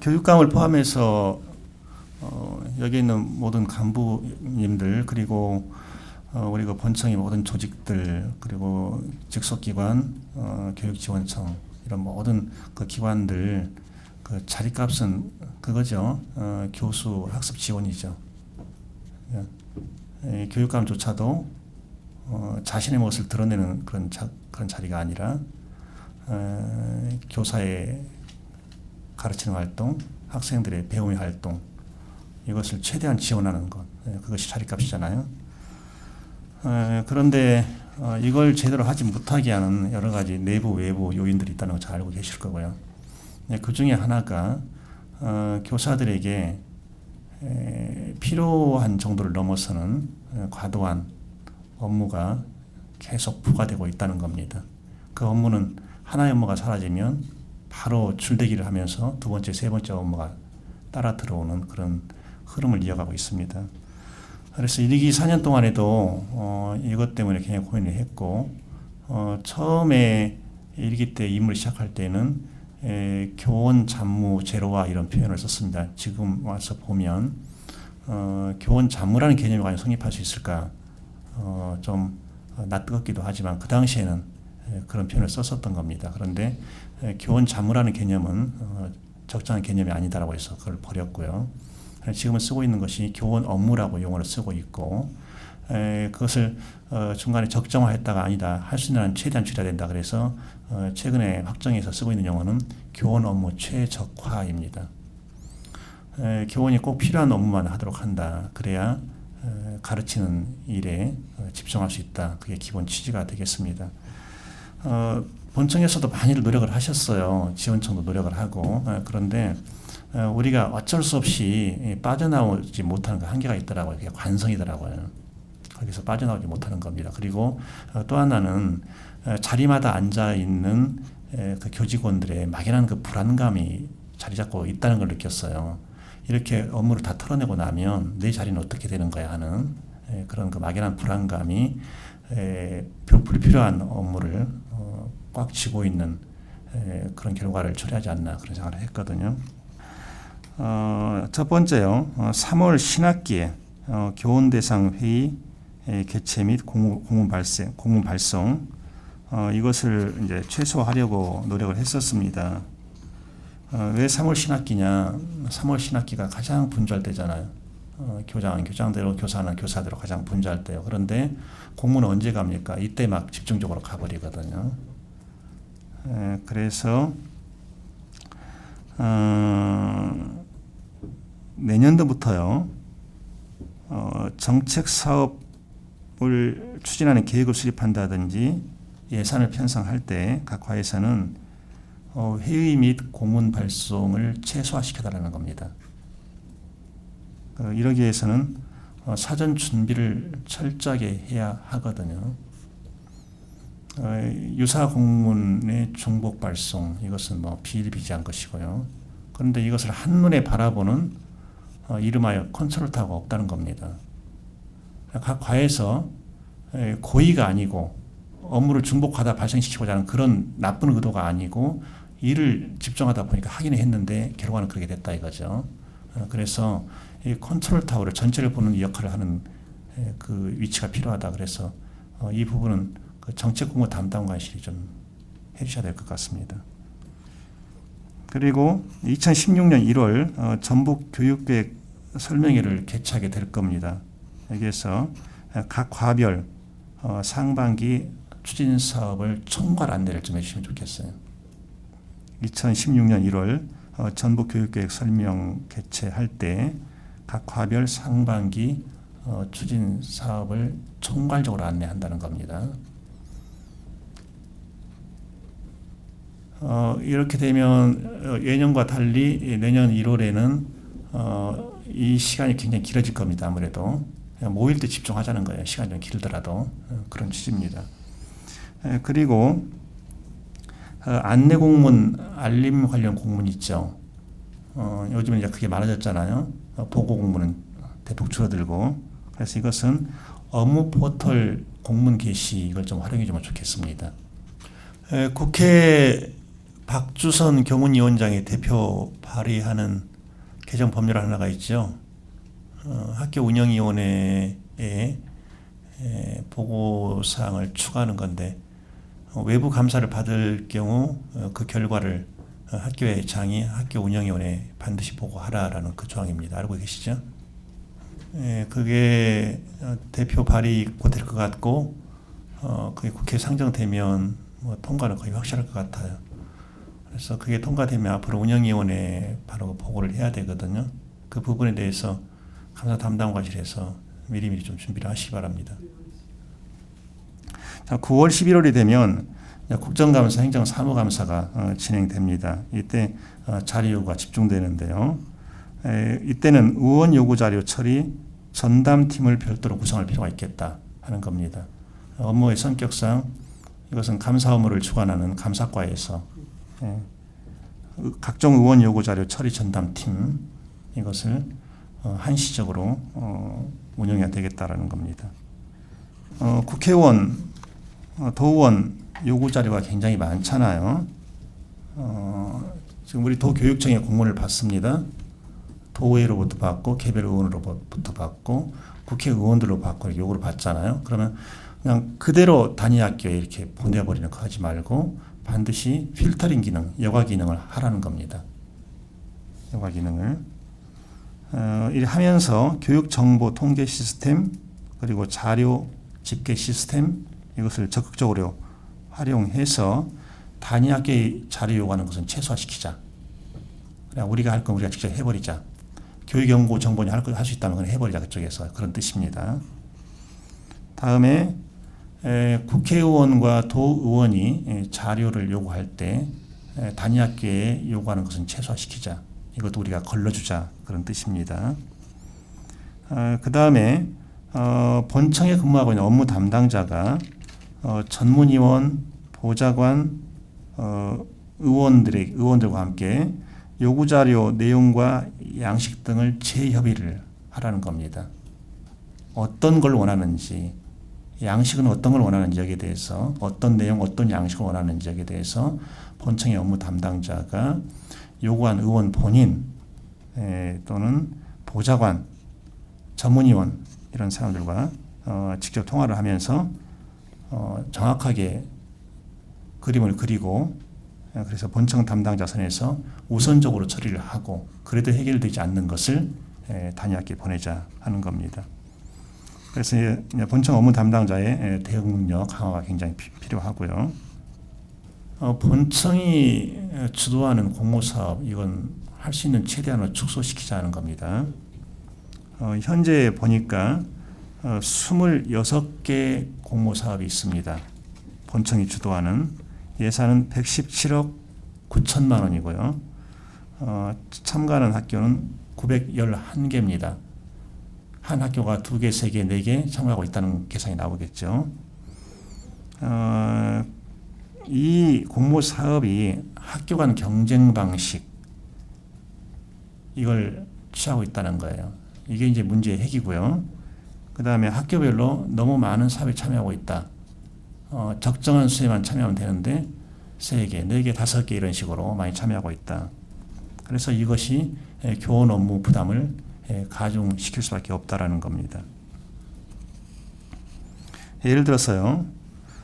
교육감을 포함해서 여기 있는 모든 간부님들 그리고 우리 그 본청의 모든 조직들 그리고 직속기관, 교육지원청 이런 모든 그 기관들 그 자리값은 그거죠. 교수 학습 지원이죠. 교육감조차도 자신의 모습을 드러내는 그런 자리가 아니라 교사의 가르치는 활동, 학생들의 배움의 활동 이것을 최대한 지원하는 것 그것이 자리값이잖아요. 그런데 이걸 제대로 하지 못하게 하는 여러 가지 내부 외부 요인들이 있다는 걸 잘 알고 계실 거고요. 그 중에 하나가 교사들에게 필요한 정도를 넘어서는 과도한 업무가 계속 부과되고 있다는 겁니다. 그 업무는 하나의 업무가 사라지면 바로 줄대기를 하면서 두 번째, 세 번째 업무가 따라 들어오는 그런 흐름을 이어가고 있습니다. 그래서 1기 4년 동안에도 이것 때문에 굉장히 고민을 했고 처음에 1기 때 임무를 시작할 때는 교원 잡무 제로화 이런 표현을 썼습니다. 지금 와서 보면 교원 잡무라는 개념이 과연 성립할 수 있을까 좀 낯뜨겁기도 하지만 그 당시에는 그런 표현을 썼었던 겁니다. 그런데 교원 잡무라는 개념은 적정한 개념이 아니다라고 해서 그걸 버렸고요. 지금은 쓰고 있는 것이 교원 업무라고 용어를 쓰고 있고 그것을 중간에 적정화했다가 아니다 할 수 있는 한 최대한 줄여야 된다. 그래서 최근에 확정해서 쓰고 있는 용어는 교원 업무 최적화입니다. 교원이 꼭 필요한 업무만 하도록 한다. 그래야 가르치는 일에 집중할 수 있다. 그게 기본 취지가 되겠습니다. 본청에서도 많이들 노력을 하셨어요. 지원청도 노력을 하고 그런데 우리가 어쩔 수 없이 빠져나오지 못하는 그 한계가 있더라고요. 그게 관성이더라고요. 거기서 빠져나오지 못하는 겁니다. 그리고 또 하나는 자리마다 앉아 있는 그 교직원들의 막연한 그 불안감이 자리 잡고 있다는 걸 느꼈어요. 이렇게 업무를 다 털어내고 나면 내 자리는 어떻게 되는 거야 하는 그런 그 막연한 불안감이 불필요한 업무를 꽉 쥐고 있는 그런 결과를 초래하지 않나 그런 생각을 했거든요. 첫 번째요. 3월 신학기에 교원 대상 회의 개최 및 공문 발송 이것을 이제 최소화하려고 노력을 했었습니다. 왜 3월 신학기냐? 3월 신학기가 가장 분주할 때잖아요. 교장은 교장대로, 교사는 교사대로 가장 분주할 때요. 그런데 공문은 언제 갑니까? 이때 막 집중적으로 가버리거든요. 그래서 내년도부터요. 정책 사업을 추진하는 계획을 수립한다든지 예산을 편성할 때 각 과에서는 회의 및 공문 발송을 최소화시켜달라는 겁니다. 이러기 위해서는 사전 준비를 철저하게 해야 하거든요. 유사 공문의 중복 발송 이것은 뭐 비일비재한 것이고요. 그런데 이것을 한눈에 바라보는 이름하여 컨트롤 타워가 없다는 겁니다. 각 과에서 고의가 아니고 업무를 중복하다 발생시키고자 하는 그런 나쁜 의도가 아니고 일을 집중하다 보니까 하기는 했는데 결과는 그렇게 됐다 이거죠. 그래서 이 컨트롤 타워를 전체를 보는 역할을 하는 그 위치가 필요하다. 그래서 이 부분은 그 정책 공모 담당관실이 좀 해주셔야 될 것 같습니다. 그리고 2016년 1월 전북 교육계획 설명회를 개최하게 될 겁니다. 여기에서 각 과별 상반기 추진 사업을 총괄 안내를 좀 해주시면 좋겠어요. 2016년 1월 전북 교육계획 설명 개최할 때 각 과별 상반기 추진 사업을 총괄적으로 안내한다는 겁니다. 이렇게 되면 예년과 달리 내년 1월에는 이 시간이 굉장히 길어질 겁니다. 아무래도 모일 때 집중하자는 거예요. 시간이 좀 길더라도 그런 취지입니다. 그리고 안내 공문, 알림 관련 공문 있죠. 요즘은 이제 그게 많아졌잖아요. 보고 공문은 대폭 줄어들고 그래서 이것은 업무 포털 공문 게시 이걸 좀 활용해 주면 좋겠습니다. 국회 박주선 교문위원장이 대표 발의하는 개정 법률 하나가 있죠. 학교 운영위원회에 보고사항을 추가하는 건데 외부 감사를 받을 경우 그 결과를 학교의 장이 학교 운영위원회에 반드시 보고하라라는 그 조항입니다. 알고 계시죠? 그게 대표 발의 곧 될 것 같고 그게 국회에 상정되면 뭐 통과는 거의 확실할 것 같아요. 그래서 그게 통과되면 앞으로 운영위원회에 바로 보고를 해야 되거든요. 그 부분에 대해서 감사 담당과실에서 미리미리 좀 준비를 하시기 바랍니다. 자, 9월 11월이 되면 국정감사, 행정사무감사가 진행됩니다. 이때 자료 요구가 집중되는데요. 이때는 의원 요구 자료 처리 전담팀을 별도로 구성할 필요가 있겠다 하는 겁니다. 업무의 성격상 이것은 감사 업무를 주관하는 감사과에서 각종 의원 요구 자료 처리 전담팀 이것을 한시적으로 운영해야 되겠다라는 겁니다. 국회의원, 도의원 요구 자료가 굉장히 많잖아요. 지금 우리 도교육청에 공문을 받습니다. 도의회로부터 받고 개별 의원으로부터 받고 국회의원들로 받고 요구를 받잖아요. 그러면 그냥 그대로 단위학교에 이렇게 보내버리는 거 하지 말고 반드시 필터링 기능, 여과 기능을 하라는 겁니다. 여과 기능을. 이렇게 하면서 교육 정보 통계 시스템 그리고 자료 집계 시스템 이것을 적극적으로 활용해서 단위학교에 자료 요구하는 것은 최소화시키자. 그냥 우리가 할 건 우리가 직접 해버리자. 교육연구 정보니 할 수 있다면 그냥 해버리자. 그쪽에서. 그런 뜻입니다. 다음에 국회의원과 도의원이 자료를 요구할 때 단위학교에 요구하는 것은 최소화시키자. 이것도 우리가 걸러주자. 그런 뜻입니다. 그 다음에 본청에 근무하고 있는 업무 담당자가 전문위원, 보좌관, 의원들과 함께 요구자료 내용과 양식 등을 재협의를 하라는 겁니다. 어떤 걸 원하는지, 양식은 어떤 걸 원하는지 여기에 대해서 어떤 내용, 어떤 양식을 원하는지 여기에 대해서 본청의 업무 담당자가 요구한 의원 본인 또는 보좌관, 전문위원 이런 사람들과 직접 통화를 하면서 정확하게 그림을 그리고 그래서 본청 담당자 선에서 우선적으로 처리를 하고 그래도 해결되지 않는 것을 단위학교에 보내자 하는 겁니다. 그래서 본청 업무 담당자의 대응 능력 강화가 굉장히 필요하고요. 본청이 주도하는 공모사업 이건 할 수 있는 최대한으로 축소시키자는 겁니다. 현재 보니까 26개 공모사업이 있습니다. 본청이 주도하는 예산은 117억 9천만 원이고요. 참가하는 학교는 911개입니다. 한 학교가 2개, 3개, 4개 참가하고 있다는 계산이 나오겠죠. 이 공모사업이 학교 간 경쟁 방식 이걸 취하고 있다는 거예요. 이게 이제 문제의 핵이고요. 그 다음에 학교별로 너무 많은 사업에 참여하고 있다. 적정한 수에만 참여하면 되는데 3개, 4개, 5개 이런 식으로 많이 참여하고 있다. 그래서 이것이 교원 업무 부담을 가중시킬 수밖에 없다라는 겁니다. 예를 들어서요.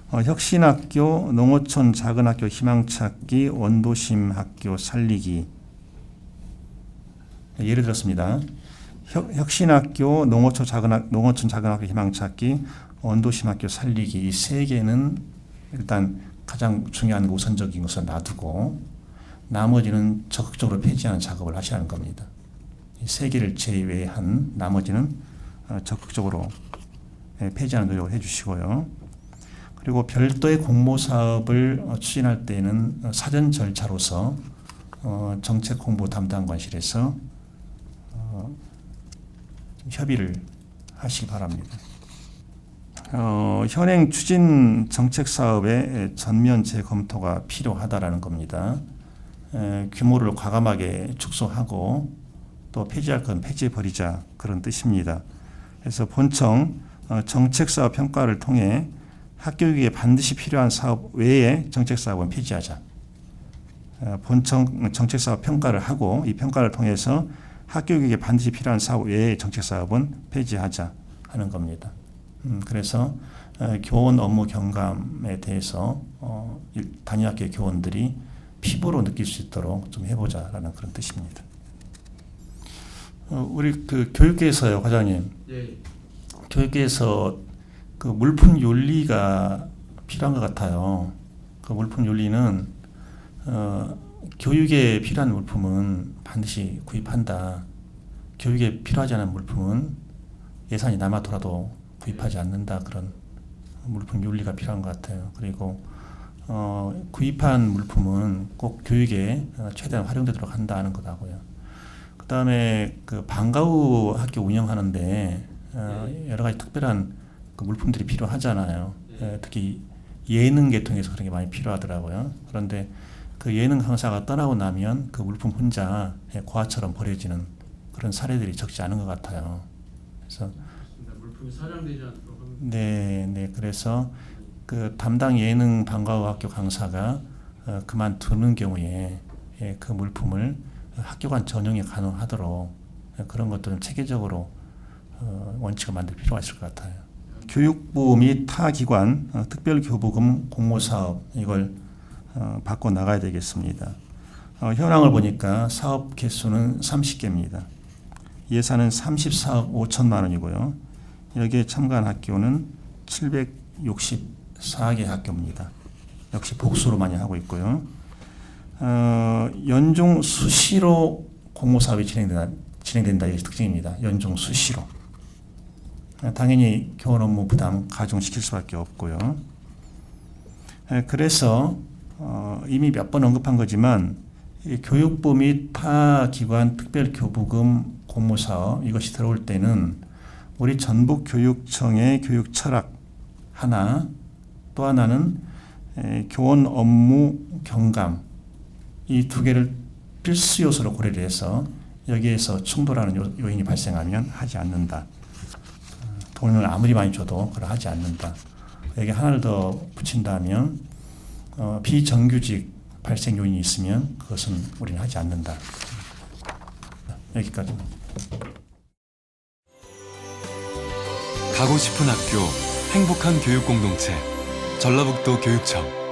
혁신학교, 농어촌 작은학교 희망찾기, 원도심 학교 살리기. 예를 들었습니다. 혁신학교, 농어촌 작은학교 희망찾기, 원도심 학교 살리기 이 3개는 일단 가장 중요한 우선적인 것을 놔두고 나머지는 적극적으로 폐지하는 작업을 하시라는 겁니다. 이 3개를 제외한 나머지는 적극적으로 폐지하는 노력을 해주시고요. 그리고 별도의 공모사업을 추진할 때에는 사전 절차로서 정책홍보 담당관실에서 협의를 하시기 바랍니다. 현행 추진 정책 사업의 전면 재검토가 필요하다라는 겁니다. 규모를 과감하게 축소하고 또 폐지할 건 폐지해버리자 그런 뜻입니다. 그래서 본청 정책 사업 평가를 통해 학교교육에 반드시 필요한 사업 외에 정책 사업은 폐지하자. 본청 정책사업 평가를 하고 이 평가를 통해서 학교교육에 반드시 필요한 사업 외의 정책사업은 폐지하자 하는 겁니다. 그래서 교원 업무 경감에 대해서 단위학교 교원들이 피부로 느낄 수 있도록 좀 해보자라는 그런 뜻입니다. 우리 그 교육계에서요, 과장님. 예. 교육계에서 그 물품 윤리가 필요한 것 같아요. 그 물품 윤리는 교육에 필요한 물품은 반드시 구입한다. 교육에 필요하지 않은 물품은 예산이 남아돌아도 구입하지 않는다. 그런 물품 윤리가 필요한 것 같아요. 그리고 구입한 물품은 꼭 교육에 최대한 활용되도록 한다는 것하고요. 그 다음에 그 방과 후 학교 운영하는데 여러 가지 특별한 그 물품들이 필요하잖아요. 특히 예능 계통에서 그런 게 많이 필요하더라고요. 그런데 그 예능 강사가 떠나고 나면 그 물품 혼자 고아처럼 버려지는 그런 사례들이 적지 않은 것 같아요. 그래서 물품이 사장되지 않도록 하면. 네. 그래서 그 담당 예능 방과 후 학교 강사가 그만두는 경우에 그 물품을 학교 간 전용이 가능하도록 그런 것들은 체계적으로 원칙을 만들 필요가 있을 것 같아요. 교육부 및 타 기관 특별교부금 공모사업 이걸 바꿔 나가야 되겠습니다. 현황을 보니까 사업 개수는 30개입니다. 예산은 34억 5천만 원이고요. 여기에 참가한 학교는 764개 학교입니다. 역시 복수로 많이 하고 있고요. 연중 수시로 공모사업이 진행된다. 이게 특징입니다. 연중 수시로. 당연히 교원 업무 부담 가중시킬 수밖에 없고요. 그래서 이미 몇 번 언급한 거지만 교육부 및 타 기관 특별교부금 공모사업 이것이 들어올 때는 우리 전북교육청의 교육 철학 하나, 또 하나는 교원 업무 경감 이 두 개를 필수 요소로 고려를 해서 여기에서 충돌하는 요인이 발생하면 하지 않는다. 돈을 아무리 많이 줘도 그걸 하지 않는다. 여기 하나를 더 붙인다면 비정규직 발생 요인이 있으면 그것은 우리는 하지 않는다. 여기까지. 가고 싶은 학교, 행복한 교육 공동체, 전라북도 교육청.